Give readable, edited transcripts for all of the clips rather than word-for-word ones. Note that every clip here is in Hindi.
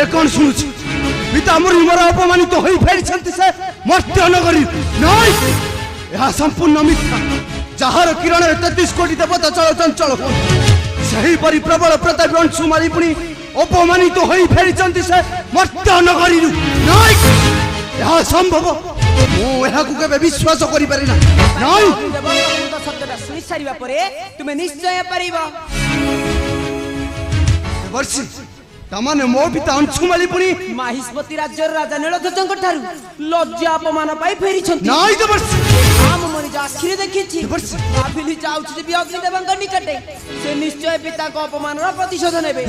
कौन शुणुची पिता मुरीमर अपमानित होई फेरिछंती से मर्त्य नगरी नहीं यह संपूर्ण मिथ्या जहार किरण 33 कोटी देवता चल चंचल सही परि प्रबल प्रताप अंशुमारी पुणी अपमानित होई फेरिछंती से मर्त्य नगरी नहीं यह संभव मु यह को केबे विश्वास करि पारि ना नहीं शब्दटा सुनि सारिबा परे तुमे निश्चय परिबा वर्षी तमाने मो पिता अंशुमाली पुणी माहिष्मती राज्य राजा नीलध्वजଙ୍କ ଠାରୁ लज्जा अपमान पाई फेरी छंती नाही तो वर्षी हम मनि आखिरे देखिछि भाबिली जाउछि देवी अग्निदेवଙ୍କ निकटे से निश्चय पिता को अपमान रा प्रतिशोध नेबे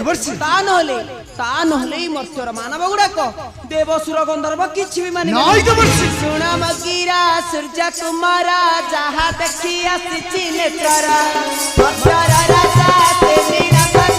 ता नहले मर्त्यर मानव गुडाक देवसुर गंधर्व किछि भी माने नाही तो वर्षी सुना मगिरा सूर्य कुमारा जहा देखि आसीछि नेत्रा मर्त्यर राजा ते निरंतर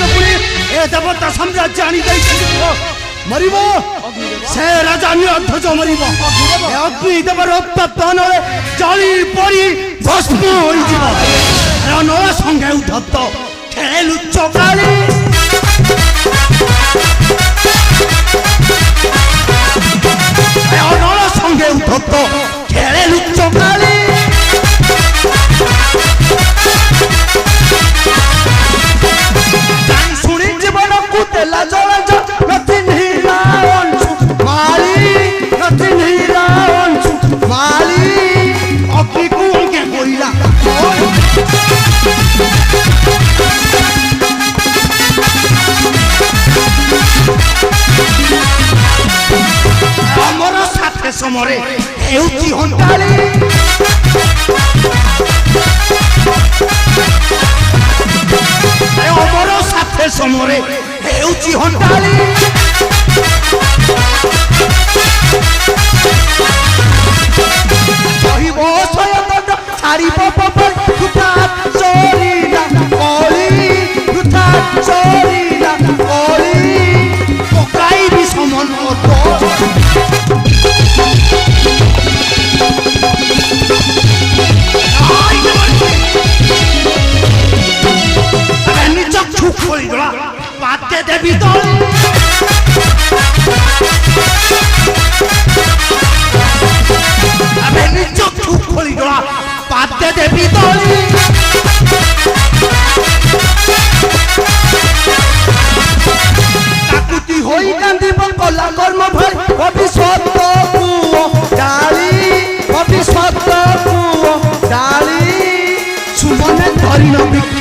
करी देवता साम्राज्य आनी मरिब से राजा ध्वज मरिब अग्नि देवर उत्पन्न जली पड़ी भस्म नला संगे उद्धत खेलु चकाली नला संगे उद्धत खेलु चकाली सुनी जीवन कुतेला जला नथिन हीरा अंशु माली नथिन हीरा अंशु माली अग्नि कुल के कोइला अमर साथे समरे हेउची हंताली अमर साथे समरे हेउची हंताली जहिब सयत छाड़िब पवन खुटा चोरीला कली खुटा चोरीला कली पकाई भी समन चक्षु खोली पाते देवी दल দেবী দলি কাকুতি হই কান্দিব কলা কর্ম ভাই ভবিষ্যৎ পুয় ডালি ভবিষ্যৎ পুয় ডালি সুমনে ধরি নবী